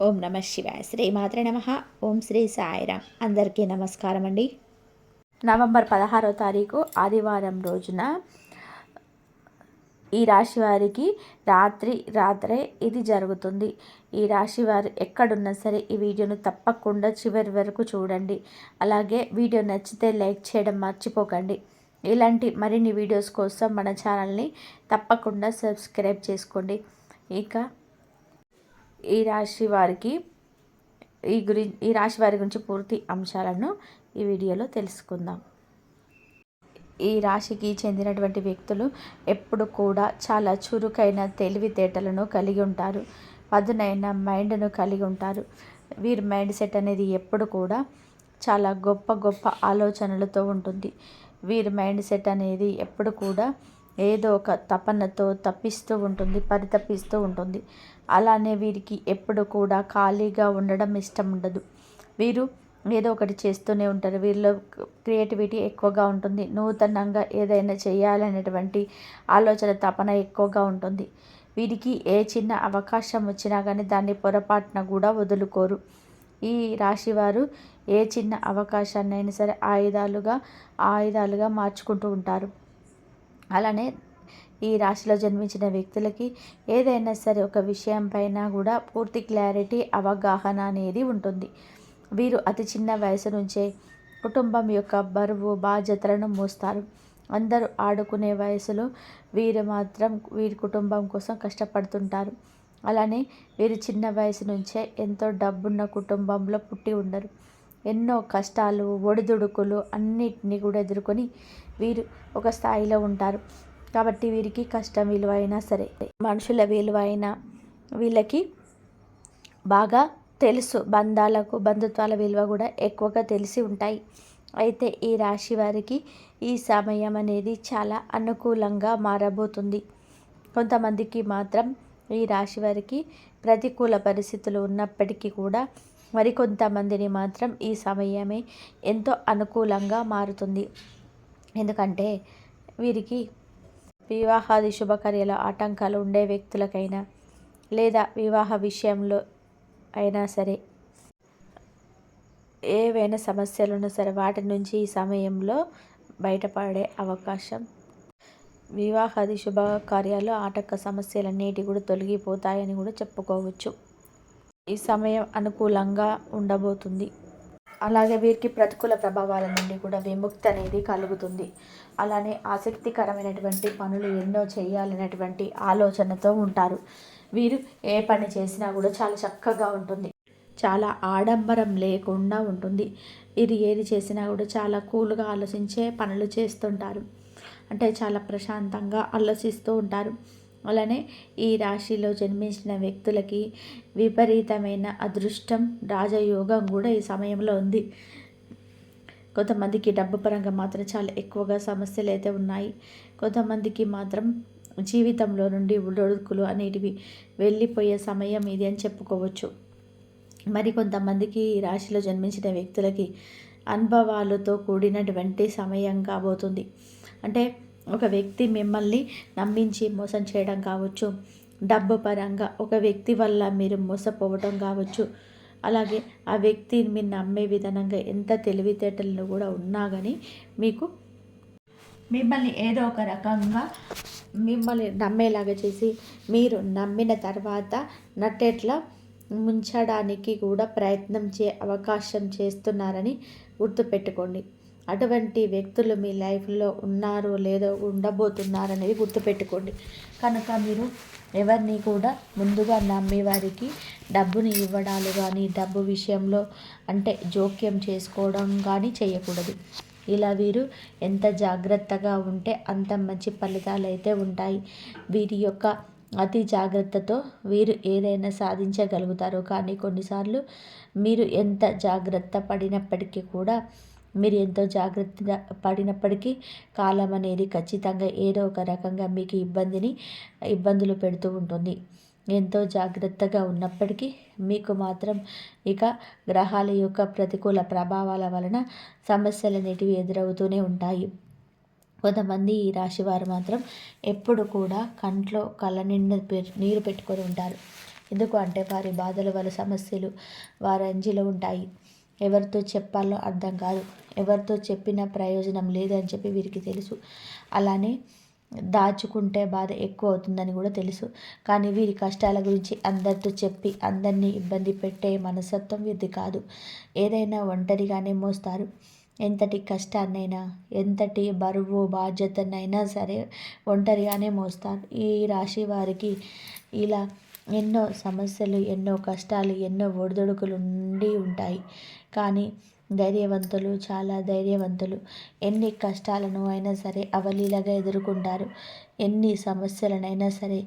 ఓం నమ శివాయ. శ్రీమాత్రే నమ. ఓం శ్రీ సాయిరామ్. అందరికీ నమస్కారం అండి. నవంబర్ 16వ తారీఖు ఆదివారం రోజున ఈ రాశి వారికి రాత్రే ఇది జరుగుతుంది. ఈ రాశి వారు ఎక్కడున్నా సరే ఈ వీడియోను తప్పకుండా చివరి వరకు చూడండి. అలాగే వీడియో నచ్చితే లైక్ చేయడం మర్చిపోకండి. ఇలాంటి మరిన్ని వీడియోస్ కోసం మన ఛానల్ని తప్పకుండా సబ్స్క్రైబ్ చేసుకోండి. ఇక ఈ రాశి వారికి ఈ రాశి వారి గురించి పూర్తి అంశాలను ఈ వీడియోలో తెలుసుకుందాం. ఈ రాశికి చెందినటువంటి వ్యక్తులు ఎప్పుడు కూడా చాలా చురుకైన తెలివితేటలను కలిగి ఉంటారు. పదునైన మైండ్ను కలిగి ఉంటారు. వీరి మైండ్ సెట్ అనేది ఎప్పుడు కూడా చాలా గొప్ప గొప్ప ఆలోచనలతో ఉంటుంది. వీరి మైండ్ సెట్ అనేది ఎప్పుడు కూడా ఏదో ఒక తపనతో పరితపిస్తూ ఉంటుంది. అలానే వీరికి ఎప్పుడు కూడా ఖాళీగా ఉండడం ఇష్టం ఉండదు. వీరు ఏదో ఒకటి చేస్తూనే ఉంటారు. వీరిలో క్రియేటివిటీ ఎక్కువగా ఉంటుంది. నూతనంగా ఏదైనా చేయాలనేటువంటి ఆలోచన తపన ఎక్కువగా ఉంటుంది. వీరికి ఏ చిన్న అవకాశం వచ్చినా కానీ దాన్ని పొరపాటున కూడా వదులుకోరు. ఈ రాశివారు ఏ చిన్న అవకాశాన్ని అయినా సరే ఆయుధాలుగా మార్చుకుంటూ ఉంటారు. అలానే ఈ రాశిలో జన్మించిన వ్యక్తులకి ఏదైనా సరే ఒక విషయం పైన కూడా పూర్తి క్లారిటీ, అవగాహన అనేది ఉంటుంది. వీరు అతి చిన్న వయసు నుంచే కుటుంబం యొక్క బరువు బాధ్యతలను మోస్తారు. అందరూ ఆడుకునే వయసులో వీరి కుటుంబం కోసం కష్టపడుతుంటారు. అలానే వీరు చిన్న వయసు నుంచే ఎంతో డబ్బున్న కుటుంబంలో పుట్టి ఉండరు. ఎన్నో కష్టాలు, ఒడిదుడుకులు అన్నిటినీ కూడా ఎదుర్కొని వీరు ఒక స్థాయిలో ఉంటారు. కాబట్టి వీరికి కష్టం విలువ అయినా సరే, మనుషుల విలువ అయినా వీళ్ళకి బాగా తెలుసు. బంధుత్వాల విలువ కూడా ఎక్కువగా తెలిసి ఉంటాయి. అయితే ఈ రాశి వారికి ఈ సమయం అనేది చాలా అనుకూలంగా మారబోతుంది. కొంతమందికి మాత్రం ఈ రాశి వారికి ప్రతికూల పరిస్థితులు ఉన్నప్పటికీ కూడా మరికొంతమందిని మాత్రం ఈ సమయమే ఎంతో అనుకూలంగా మారుతుంది. ఎందుకంటే వీరికి వివాహాది శుభకార్యాల ఆటంకాలు ఉండే వ్యక్తులకైనా లేదా వివాహ విషయంలో అయినా సరే ఏవైనా సమస్యలున్నా సరే వాటి నుంచి ఈ సమయంలో బయటపడే అవకాశం, వివాహాది శుభకార్యాలు ఆటంక సమస్యలన్నిటి కూడా తొలగిపోతాయని కూడా చెప్పుకోవచ్చు. ఈ సమయం అనుకూలంగా ఉండబోతుంది. అలాగే వీరికి ప్రతికూల ప్రభావాల నుండి కూడా విముక్తి అనేది కలుగుతుంది. అలానే ఆసక్తికరమైనటువంటి పనులు ఎన్నో చేయాలనేటువంటి ఆలోచనతో ఉంటారు. వీరు ఏ పని చేసినా కూడా చాలా చక్కగా ఉంటుంది. చాలా ఆడంబరం లేకుండా ఉంటుంది. వీరు ఏది చేసినా కూడా చాలా కూల్గా ఆలోచించే పనులు చేస్తుంటారు. అంటే చాలా ప్రశాంతంగా ఆలోచిస్తూ ఉంటారు. అలానే ఈ రాశిలో జన్మించిన వ్యక్తులకి విపరీతమైన అదృష్టం, రాజయోగం కూడా ఈ సమయంలో ఉంది. కొంతమందికి డబ్బు పరంగా మాత్రం చాలా ఎక్కువగా సమస్యలు అయితే ఉన్నాయి. కొంతమందికి మాత్రం జీవితంలో నుండి ఒడిదుడుకులు అనేటివి వెళ్ళిపోయే సమయం ఇది అని చెప్పుకోవచ్చు. మరి కొంతమందికి ఈ రాశిలో జన్మించిన వ్యక్తులకి అనుభవాలతో కూడినటువంటి సమయం కాబోతుంది. అంటే ఒక వ్యక్తి మిమ్మల్ని నమ్మించి మోసం చేయడం కావచ్చు, డబ్బు పరంగా ఒక వ్యక్తి వల్ల మీరు మోసపోవడం కావచ్చు. అలాగే ఆ వ్యక్తిని మీరు నమ్మే విధానంగా ఎంత తెలివితేటలను కూడా ఉన్నా కానీ మిమ్మల్ని ఏదో ఒక రకంగా మిమ్మల్ని నమ్మేలాగా చేసి మీరు నమ్మిన తర్వాత నట్టేట్లా ముంచడానికి కూడా ప్రయత్నం అవకాశం చేస్తున్నారని గుర్తుపెట్టుకోండి. అటువంటి వ్యక్తులు మీ లైఫ్లో ఉన్నారో లేదో ఉండబోతున్నారనేది గుర్తుపెట్టుకోండి. కనుక మీరు ఎవరిని కూడా ముందుగా నమ్మే వారికి డబ్బుని ఇవ్వడాలు కానీ, డబ్బు విషయంలో అంటే జోక్యం చేసుకోవడం కానీ చేయకూడదు. ఇలా వీరు ఎంత జాగ్రత్తగా ఉంటే అంత మంచి ఫలితాలు అయితే ఉంటాయి. వీరి యొక్క అతి జాగ్రత్తతో వీరు ఏదైనా సాధించగలుగుతారు. కానీ కొన్నిసార్లు మీరు ఎంత జాగ్రత్త పడినప్పటికీ కూడా మీరు ఎంతో జాగ్రత్తగా పడినప్పటికీ కాలం అనేది ఖచ్చితంగా ఏదో ఒక రకంగా మీకు ఇబ్బందులు పెడుతూ ఉంటుంది. ఎంతో జాగ్రత్తగా ఉన్నప్పటికీ మీకు మాత్రం ఇక గ్రహాల యొక్క ప్రతికూల ప్రభావాల వలన సమస్యలు అనేటివి ఎదురవుతూనే ఉంటాయి. కొంతమంది ఈ రాశి వారు మాత్రం ఎప్పుడు కూడా కంట్లో కళ్ళ నిండా నీరు పెట్టుకొని ఉంటారు. ఎందుకు అంటే వారి బాధలు, వాళ్ళ సమస్యలు వారి అంజిలో ఉంటాయి. ఎవరితో చెప్పాలో అర్థం కాదు, ఎవరితో చెప్పిన ప్రయోజనం లేదని చెప్పి వీరికి తెలుసు. అలానే దాచుకుంటే బాధ ఎక్కువ అవుతుందని కూడా తెలుసు. కానీ వీరి కష్టాల గురించి అందరితో చెప్పి అందరినీ ఇబ్బంది పెట్టే మనస్తత్వం వీరిది కాదు. ఏదైనా ఒంటరిగానే మోస్తారు. ఎంతటి కష్టాన్నైనా, ఎంతటి బరువు బాధ్యతనైనా సరే ఒంటరిగానే మోస్తారు. ఈ రాశి వారికి ఇలా ఎన్నో సమస్యలు, ఎన్నో కష్టాలు, ఎన్నో ఒడిదుడుకులు ఉండి ఉంటాయి. కానీ ధైర్యవంతులు, చాలా ధైర్యవంతులు. ఎన్ని కష్టాలను అయినా సరే అవలీలగా ఎదుర్కొంటారు. ఎన్ని సమస్యలనైనా సరే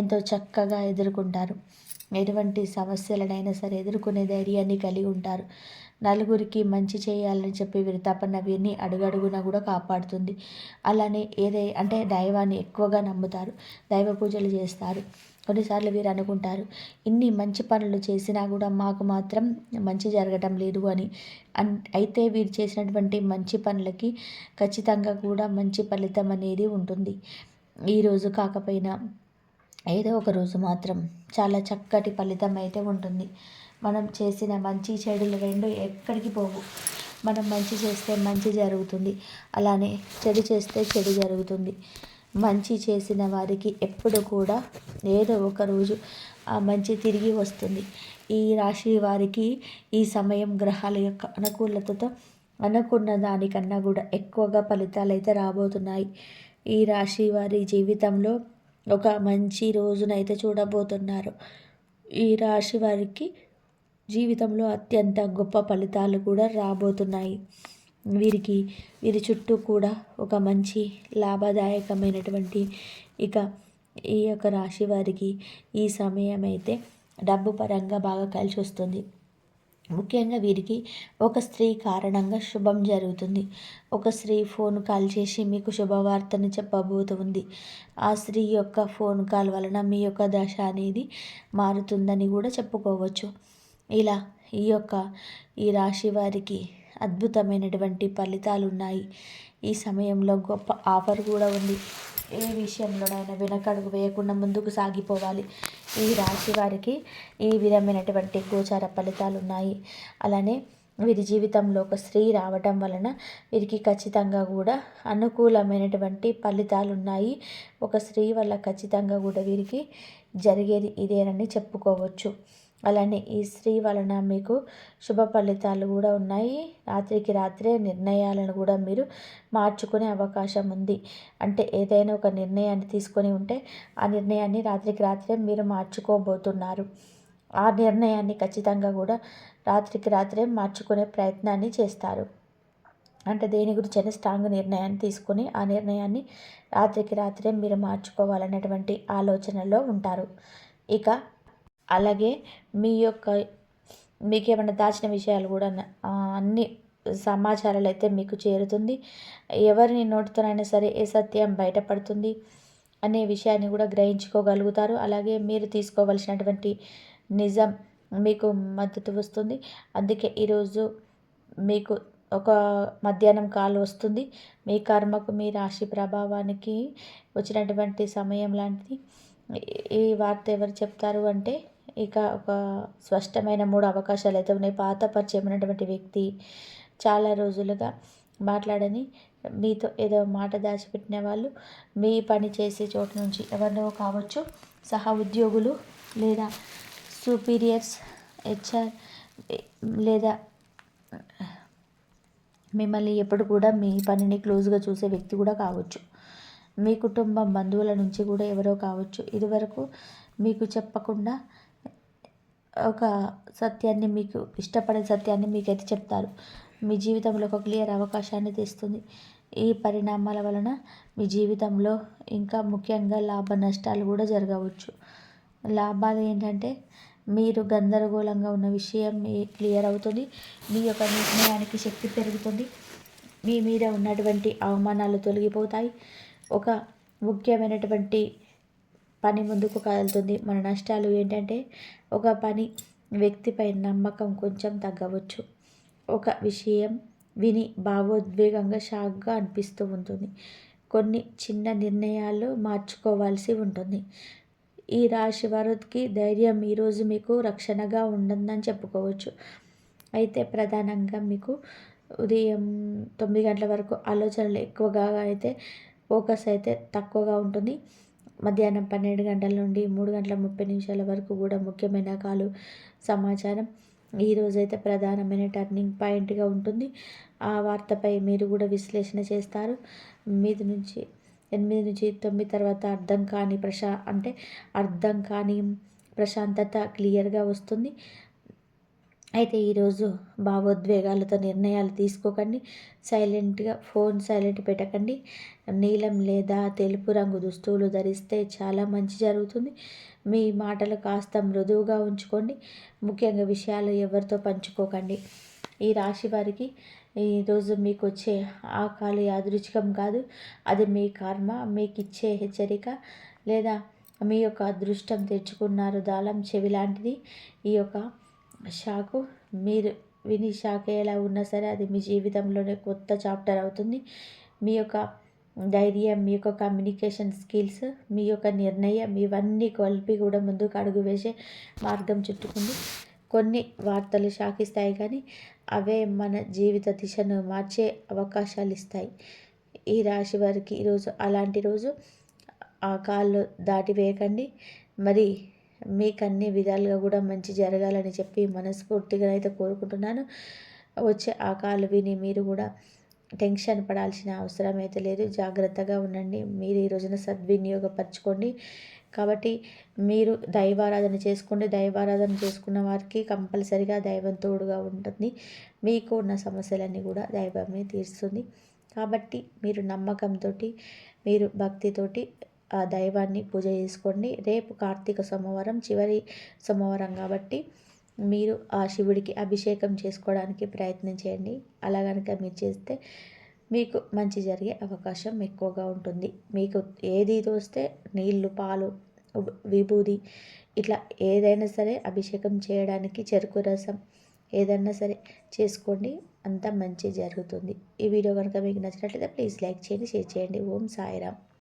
ఎంతో చక్కగా ఎదుర్కొంటారు. ఎటువంటి సమస్యలనైనా సరే ఎదుర్కొనే ధైర్యాన్ని కలిగి ఉంటారు. నలుగురికి మంచి చేయాలని చెప్పి వీరి తపన వీరిని అడుగడుగునా కూడా కాపాడుతుంది. అలానే అంటే దైవాన్ని ఎక్కువగా నమ్ముతారు, దైవ పూజలు చేస్తారు. కొన్నిసార్లు వీరు అనుకుంటారు, ఇన్ని మంచి పనులు చేసినా కూడా మాకు మాత్రం మంచి జరగటం లేదు అని. అయితే వీరు చేసినటువంటి మంచి పనులకి ఖచ్చితంగా కూడా మంచి ఫలితం అనేది ఉంటుంది. ఈరోజు కాకపోయినా ఏదో ఒక రోజు మాత్రం చాలా చక్కటి ఫలితం అయితే ఉంటుంది. మనం చేసిన మంచి చెడులు రెండు ఎక్కడికి పోవు. మనం మంచి చేస్తే మంచి జరుగుతుంది, అలానే చెడు చేస్తే చెడు జరుగుతుంది. మంచి చేసిన వారికి ఎప్పుడు కూడా ఏదో ఒక రోజు ఆ మంచి తిరిగి వస్తుంది. ఈ రాశి వారికి ఈ సమయం గ్రహాల యొక్క అనుకూలతతో అనుకున్న దానికన్నా కూడా ఎక్కువగా ఫలితాలు అయితే రాబోతున్నాయి. ఈ రాశి వారి జీవితంలో ఒక మంచి రోజునైతే చూడబోతున్నారు. ఈ రాశి వారికి జీవితంలో అత్యంత గొప్ప ఫలితాలు కూడా రాబోతున్నాయి. వీరి చుట్టూ కూడా ఒక మంచి లాభదాయకమైనటువంటి ఈ యొక్క రాశి వారికి ఈ సమయం అయితే డబ్బు పరంగా బాగా కలిసి వస్తుంది. ముఖ్యంగా వీరికి ఒక స్త్రీ కారణంగా శుభం జరుగుతుంది. ఒక స్త్రీ ఫోన్ కాల్ చేసి మీకు శుభవార్తను చెప్పబోతుంది. ఆ స్త్రీ యొక్క ఫోన్ కాల్ వలన మీ యొక్క దశ అనేది మారుతుందని కూడా చెప్పుకోవచ్చు. ఇలా ఈ రాశి వారికి అద్భుతమైనటువంటి ఫలితాలు ఉన్నాయి. ఈ సమయంలో గొప్ప ఆఫర్ కూడా ఉంది. ఏ విషయంలోనైనా వెనకడుగు వేయకుండా ముందుకు సాగిపోవాలి. ఈ రాశి వారికి ఈ విధమైనటువంటి గోచార ఫలితాలు ఉన్నాయి. అలానే వీరి జీవితంలో ఒక స్త్రీ రావటం వలన వీరికి ఖచ్చితంగా కూడా అనుకూలమైనటువంటి ఫలితాలు ఉన్నాయి. ఒక స్త్రీ వల్ల ఖచ్చితంగా కూడా వీరికి జరిగేది ఇదేనని చెప్పుకోవచ్చు. అలానే ఈ స్త్రీ వలన మీకు శుభ ఫలితాలు కూడా ఉన్నాయి. రాత్రికి రాత్రే నిర్ణయాలను కూడా మీరు మార్చుకునే అవకాశం ఉంది. అంటే ఏదైనా ఒక నిర్ణయాన్ని తీసుకొని ఉంటే ఆ నిర్ణయాన్ని రాత్రికి రాత్రే మీరు మార్చుకోబోతున్నారు. ఆ నిర్ణయాన్ని ఖచ్చితంగా కూడా రాత్రికి రాత్రే మార్చుకునే ప్రయత్నాన్ని చేస్తారు. అంటే దేని గురించైనా స్ట్రాంగ్ నిర్ణయాన్ని తీసుకొని ఆ నిర్ణయాన్ని రాత్రికి రాత్రే మీరు మార్చుకోవాలనేటువంటి ఆలోచనలో ఉంటారు. ఇక అలాగే మీకేమైనా దాచిన విషయాలు కూడా అన్ని సమాచారాలు అయితే మీకు చేరుతుంది. ఎవరిని నోటితోనైనా సరే ఏ సత్యం బయటపడుతుంది అనే విషయాన్ని కూడా గ్రహించుకోగలుగుతారు. అలాగే మీరు తీసుకోవలసినటువంటి నిజం మీకు మద్దతు వస్తుంది. అందుకే ఈరోజు మీకు ఒక మధ్యాహ్నం కాల్ వస్తుంది. మీ కర్మకు, మీ రాశి ప్రభావానికి వచ్చినటువంటి సమయం లాంటిది. ఈ వార్త ఎవరు చెప్తారు అంటే ఒక స్పష్టమైన 3 అవకాశాలు అయితే ఉన్నాయి. పాత పరిచయమైనటువంటి వ్యక్తి, చాలా రోజులుగా మాట్లాడని మీతో ఏదో మాట దాచిపెట్టిన వాళ్ళు, మీ పని చేసే చోటు నుంచి ఎవరినో కావచ్చు, సహ ఉద్యోగులు లేదా సుపీరియర్స్, హెచ్ఆర్ లేదా మిమ్మల్ని ఎప్పుడు కూడా మీ పనిని క్లోజ్గా చూసే వ్యక్తి కూడా కావచ్చు. మీ కుటుంబం బంధువుల నుంచి కూడా ఎవరో కావచ్చు. ఇదివరకు మీకు చెప్పకుండా ఒక సత్యాన్ని, మీకు ఇష్టపడే సత్యాన్ని మీకైతే చెప్తారు. మీ జీవితంలో ఒక క్లియర్ అవకాశాన్ని తెస్తుంది. ఈ పరిణామాల వలన మీ జీవితంలో ఇంకా ముఖ్యంగా లాభ నష్టాలు కూడా జరగవచ్చు. లాభాలు ఏంటంటే మీరు గందరగోళంగా ఉన్న విషయం క్లియర్ అవుతుంది. మీ యొక్క నిర్ణయానికి శక్తి పెరుగుతుంది. మీ మీద ఉన్నటువంటి అవమానాలు తొలగిపోతాయి. ఒక ముఖ్యమైనటువంటి పని ముందుకు కదులుతుంది. మన నష్టాలు ఏంటంటే ఒక వ్యక్తిపై నమ్మకం కొంచెం తగ్గవచ్చు. ఒక విషయం విని భావోద్వేగంగా షాక్గా అనిపిస్తూ ఉంటుంది. కొన్ని చిన్న నిర్ణయాలు మార్చుకోవాల్సి ఉంటుంది. ఈ రాశి వారికి ధైర్యం ఈరోజు మీకు రక్షణగా ఉంటుందని చెప్పుకోవచ్చు. అయితే ప్రధానంగా మీకు ఉదయం 9 గంటల వరకు ఆలోచనలు ఎక్కువగా అయితే ఫోకస్ అయితే తక్కువగా ఉంటుంది. మధ్యాహ్నం 12 గంటల నుండి 3 గంటల 30 నిమిషాల వరకు కూడా ముఖ్యమైన కాలు సమాచారం ఈరోజైతే ప్రధానమైన టర్నింగ్ పాయింట్గా ఉంటుంది. ఆ వార్తపై మీరు కూడా విశ్లేషణ చేస్తారు. 8 నుంచి 9 తర్వాత అర్థం కాని ప్రశాంతత క్లియర్గా వస్తుంది. అయితే ఈరోజు భావోద్వేగాలతో నిర్ణయాలు తీసుకోకండి. ఫోన్ సైలెంట్ పెట్టకండి. నీలం లేదా తెలుపు రంగు దుస్తువులు ధరిస్తే చాలా మంచి జరుగుతుంది. మీ మాటలు కాస్త మృదువుగా ఉంచుకోండి. ముఖ్యంగా విషయాలు ఎవరితో పంచుకోకండి. ఈ రాశి వారికి ఈరోజు మీకు వచ్చే ఆకాలు యాదృచ్ఛికం కాదు, అది మీ కర్మ మీకు ఇచ్చే హెచ్చరిక, లేదా మీ యొక్క అదృష్టం తెచ్చుకున్నారు దాళం చెవి లాంటిది. ఈ యొక్క షాకు మీరు విని షాక్ అయ్యేలా ఉన్నా సరే అది మీ జీవితంలోనే కొత్త చాప్టర్ అవుతుంది. మీ యొక్క ధైర్యం, మీ యొక్క కమ్యూనికేషన్ స్కిల్స్, మీ యొక్క నిర్ణయం ఇవన్నీ కలిపి కూడా ముందుకు అడుగు వేసే మార్గం చుట్టుకుంది. కొన్ని వార్తలు షాక్ ఇస్తాయి కానీ అవే మన జీవిత దిశను మార్చే అవకాశాలు ఇస్తాయి. ఈ రాశి వారికి ఈరోజు అలాంటి రోజు. ఆ కాళ్ళు దాటి వేయకండి. మరి మీకు అన్ని విధాలుగా కూడా మంచి జరగాలని చెప్పి మనస్ఫూర్తిగా అయితే కోరుకుంటున్నాను. వచ్చే ఆ కాలు విని మీరు కూడా టెన్షన్ పడాల్సిన అవసరం అయితే లేదు. జాగ్రత్తగా ఉండండి. మీరు ఈ రోజున సద్వినియోగపరచుకోండి. కాబట్టి మీరు దైవారాధన చేసుకోండి. దైవారాధన చేసుకున్న వారికి కంపల్సరిగా దైవం తోడుగా ఉంటుంది. మీకు ఉన్న సమస్యలన్నీ కూడా దైవమే తీరుస్తుంది. కాబట్టి మీరు నమ్మకంతో, మీరు భక్తితోటి ఆ దైవాన్ని పూజ చేసుకోండి. రేపు కార్తీక సోమవారం, చివరి సోమవారం కాబట్టి మీరు ఆ శివుడికి అభిషేకం చేసుకోవడానికి ప్రయత్నం చేయండి. అలా కనుక మీరు చేస్తే మీకు మంచి జరిగే అవకాశం ఎక్కువగా ఉంటుంది. మీకు ఏది తోస్తే నీళ్ళు, పాలు, విభూది ఇట్లా ఏదైనా సరే అభిషేకం చేయడానికి చెరుకు రసం ఏదైనా సరే చేసుకోండి. అంతా మంచి జరుగుతుంది. ఈ వీడియో కనుక మీకు నచ్చినట్లయితే ప్లీజ్ లైక్ చేయండి, షేర్ చేయండి. ఓం సాయిరామ్.